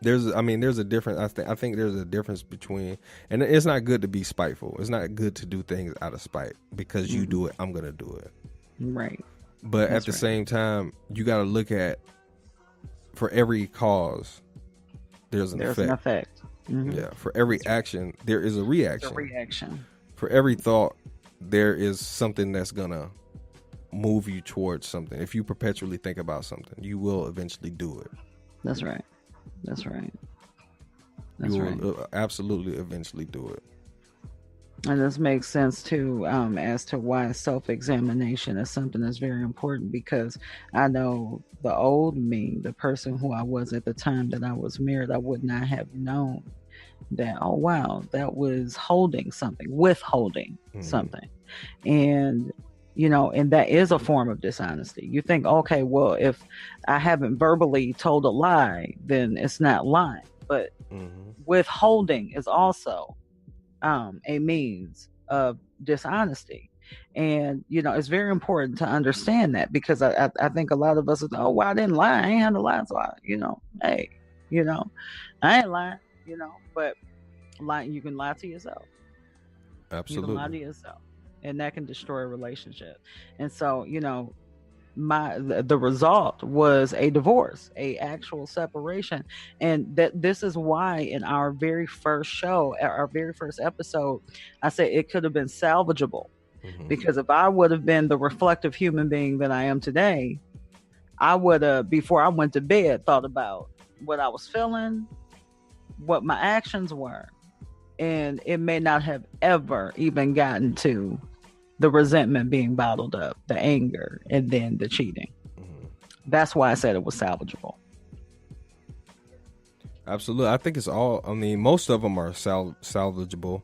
there's a difference. I think there's a difference between, and it's not good to be spiteful. It's not good to do things out of spite. Because you do it, I'm gonna do it. Right. But at the same time, you got to look at, for every cause, there's an effect. Yeah, for every action, there is a It's a reaction. reaction. For every thought, there is something that's gonna move you towards something. If you perpetually think about something, you will eventually do it. That's right. That's right. You will absolutely eventually do it. And this makes sense too, as to why self-examination is something that's very important, because I know the old me, the person who I was at the time that I was married, I would not have known that, oh wow, that was holding something, withholding something. And and that is a form of dishonesty. You think, okay, well, if I haven't verbally told a lie, then it's not lying. But withholding is also a means of dishonesty. And it's very important to understand that, because I think a lot of us are, oh well, I didn't lie, I ain't had to lie, so hey, I ain't lying, but lying, you can lie to yourself. You can lie to Absolutely. yourself, and that can destroy a relationship. And so the result was a divorce, a actual separation. And that this is why in our very first show, our very first episode, I said it could have been salvageable, because if I would have been the reflective human being that I am today, I would have, before I went to bed, thought about what I was feeling, what my actions were, and it may not have ever even gotten to the resentment being bottled up, the anger, and then the cheating. That's why I said it was salvageable. Absolutely. I think it's all, I mean, most of them are salvageable.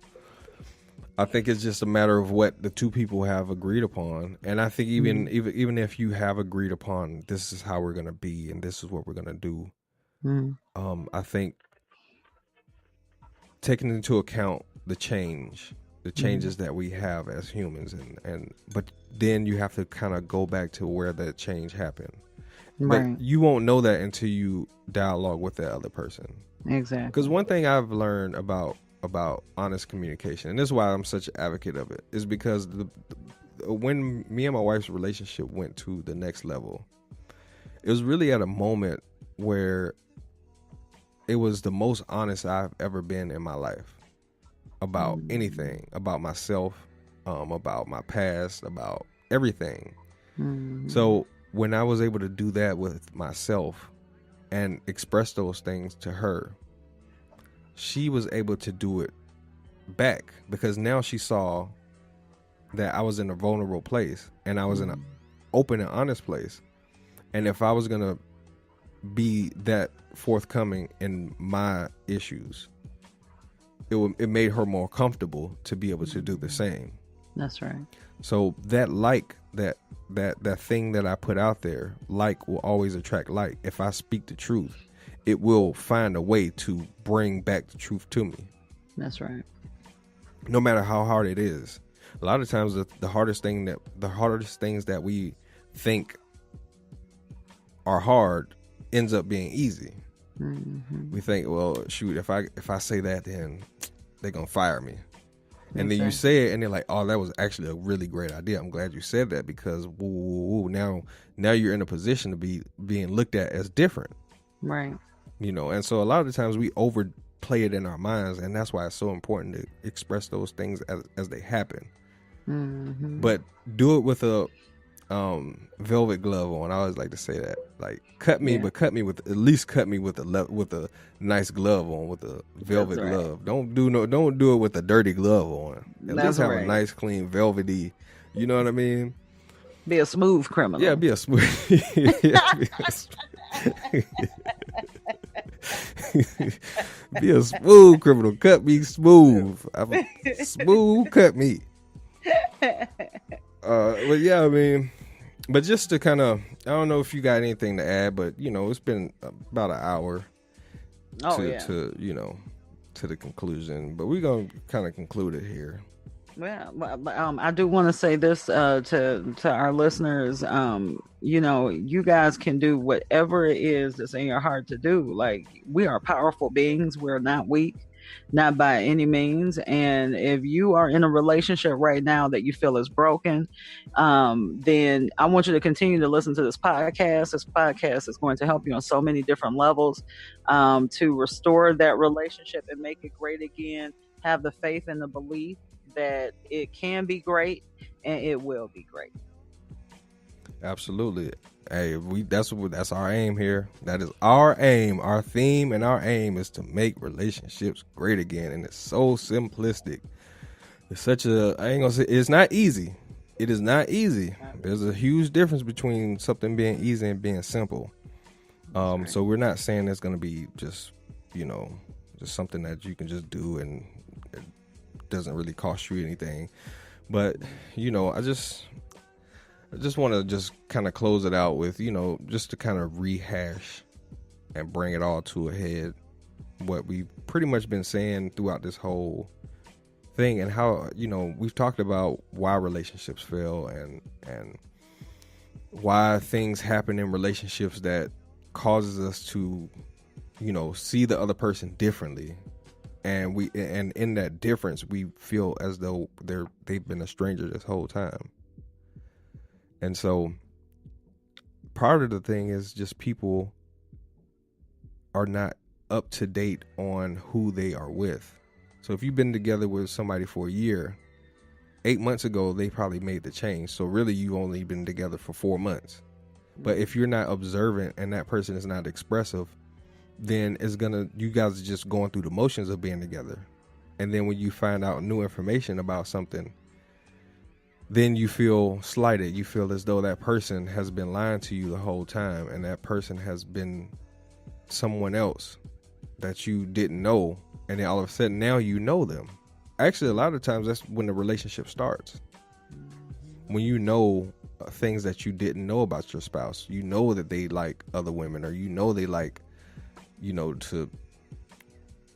I think it's just a matter of what the two people have agreed upon. And I think even if you have agreed upon, this is how we're going to be and this is what we're going to do. I think taking into account the changes that we have as humans, but then you have to kind of go back to where that change happened. Right. But you won't know that until you dialogue with that other person. Exactly. Because one thing I've learned about honest communication, and this is why I'm such an advocate of it, is because when me and my wife's relationship went to the next level, it was really at a moment where it was the most honest I've ever been in my life about anything, about myself, about my past, about everything. So when I was able to do that with myself and express those things to her, she was able to do it back, because now she saw that I was in a vulnerable place and I was in an open and honest place. And if I was going to be that forthcoming in my issues, it made her more comfortable to be able to do the same. That's right. So that that thing that I put out there, like, will always attract like. If I speak the truth, it will find a way to bring back the truth to me. That's right. No matter how hard it is. A lot of times the hardest things that we think are hard ends up being easy. We think, well, shoot, if I say that, then they're gonna fire me. And then you say it and they're like, oh, that was actually a really great idea. I'm glad you said that, because now you're in a position to be being looked at as different. Right. And so a lot of the times we overplay it in our minds, and that's why it's so important to express those things as they happen. But do it with a velvet glove on. I always like to say that, like, cut me, but cut me with a nice glove on, with a velvet glove. Don't do it with a dirty glove on. At least have a nice, clean, velvety. You know what I mean? Be a smooth criminal. Yeah, be a smooth. Be a smooth criminal. Cut me smooth. I'm a smooth cut me. But yeah, I mean, but just to kind of, I don't know if you got anything to add, but it's been about an hour to the conclusion, but we're gonna kind of conclude it here. Well, I do want to say this to our listeners. You guys can do whatever it is that's in your heart to do. Like, we are powerful beings. We're not weak. not by any means. And if you are in a relationship right now that you feel is broken, then I want you to continue to listen to this podcast. This podcast is going to help you on so many different levels, to restore that relationship and make it great again. Have the faith and the belief that it can be great and it will be great. Absolutely. Hey, that's our aim here. That is our aim. Our theme and our aim is to make relationships great again. And it's so simplistic. It's I ain't gonna say it's not easy. It is not easy. There's a huge difference between something being easy and being simple. So we're not saying it's gonna be just something that you can just do and it doesn't really cost you anything. But I just want to just kind of close it out with, just to kind of rehash and bring it all to a head, what we've pretty much been saying throughout this whole thing, and how, we've talked about why relationships fail and why things happen in relationships that causes us to, see the other person differently. And in that difference, we feel as though they've been a stranger this whole time. And so part of the thing is just people are not up to date on who they are with. So if you've been together with somebody for a year, 8 months ago, they probably made the change. So really you've only been together for 4 months. But if you're not observant and that person is not expressive, then you guys are just going through the motions of being together. And then when you find out new information about something, then you feel slighted. You feel as though that person has been lying to you the whole time, and that person has been someone else that you didn't know, and then all of a sudden now you know them. Actually, a lot of times that's when the relationship starts. When you know things that you didn't know about your spouse. You know that they like other women, or they like, to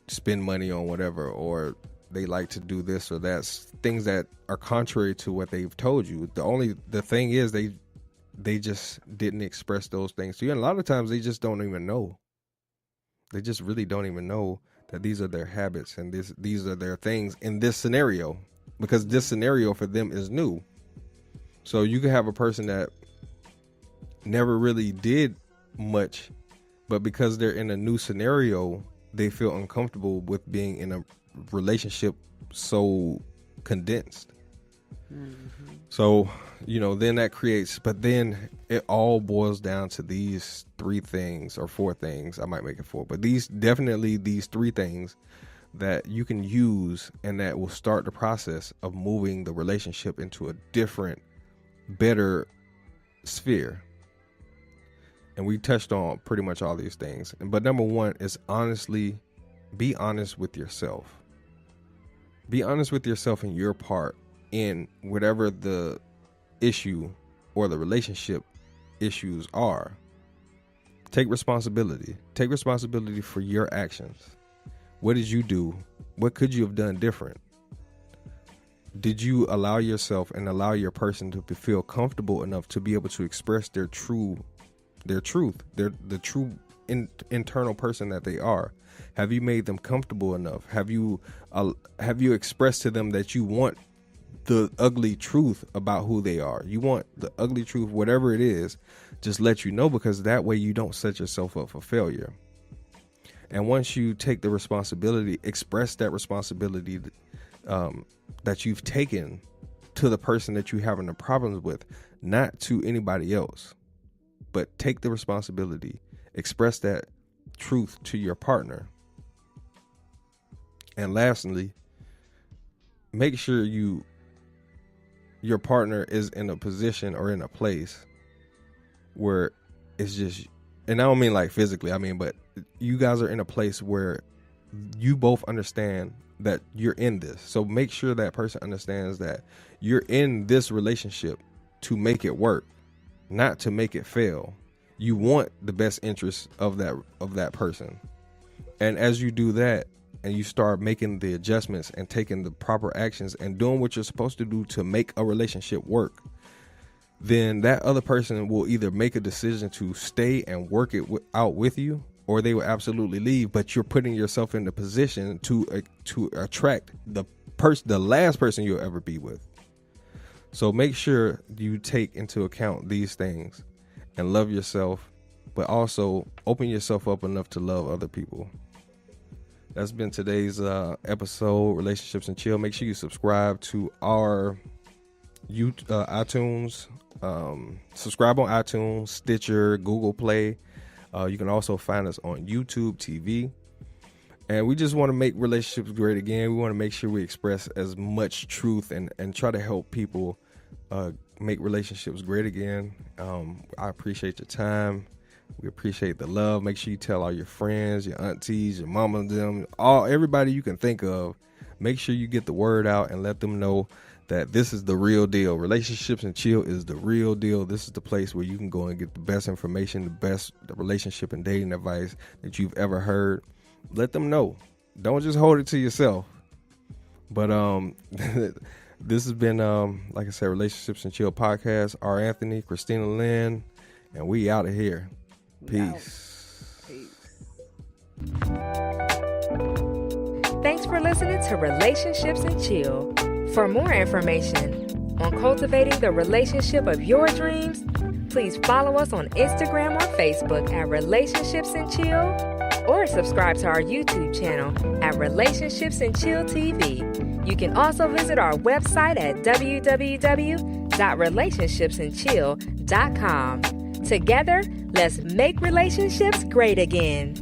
spend money on whatever, or they like to do this or that, things that are contrary to what they've told you. The thing is they just didn't express those things to you. And a lot of times they just don't even know. They just really don't even know that these are their habits and these are their things in this scenario, because this scenario for them is new. So you could have a person that never really did much, but because they're in a new scenario, they feel uncomfortable with being in a relationship so condensed. So then that creates, but then it all boils down to these 3 things or 4 things. I might make it 4, but these 3 things that you can use, and that will start the process of moving the relationship into a different, better sphere. And we touched on pretty much all these things. But number 1 is be honest with yourself. Be honest with yourself and your part in whatever the issue or the relationship issues are. Take responsibility. Take responsibility for your actions. What did you do? What could you have done different? Did you allow yourself and allow your person to feel comfortable enough to be able to express the true internal person that they are? Have you made them comfortable enough? Have you expressed to them that you want the ugly truth about who they are? You want the ugly truth, whatever it is, just let you know, because that way you don't set yourself up for failure. And once you take the responsibility, express that responsibility that you've taken to the person that you're having the problems with, not to anybody else, but take the responsibility, express that truth to your partner. And lastly, make sure your partner is in a position or in a place where it's just, and I don't mean like physically, I mean, but you guys are in a place where you both understand that you're in this. So make sure that person understands that you're in this relationship to make it work, not to make it fail. You want the best interest of that person. And as you do that, and you start making the adjustments and taking the proper actions and doing what you're supposed to do to make a relationship work, then that other person will either make a decision to stay and work it out with you, or they will absolutely leave. But you're putting yourself in the position to attract the last person you'll ever be with. So make sure you take into account these things and love yourself, but also open yourself up enough to love other people. That's been today's episode, Relationships and Chill. Make sure you subscribe to our iTunes. Subscribe on iTunes, Stitcher, Google Play. You can also find us on YouTube TV. And we just want to make relationships great again. We want to make sure we express as much truth and try to help people make relationships great again. I appreciate your time. We appreciate the love. Make sure you tell all your friends, your aunties, your mama, them, everybody you can think of. Make sure you get the word out and let them know that this is the real deal. Relationships and Chill is the real deal. This is the place where you can go and get the best information, the relationship and dating advice that you've ever heard. Let them know. Don't just hold it to yourself. But this has been, like I said, Relationships and Chill podcast. R. Anthony, Christina Lynn, and we out of here. Peace. Thanks for listening to Relationships and Chill. For more information on cultivating the relationship of your dreams, please follow us on Instagram or Facebook at Relationships and Chill, or subscribe to our YouTube channel at Relationships and Chill TV. You can also visit our website at www.relationshipsandchill.com. Together, let's make relationships great again.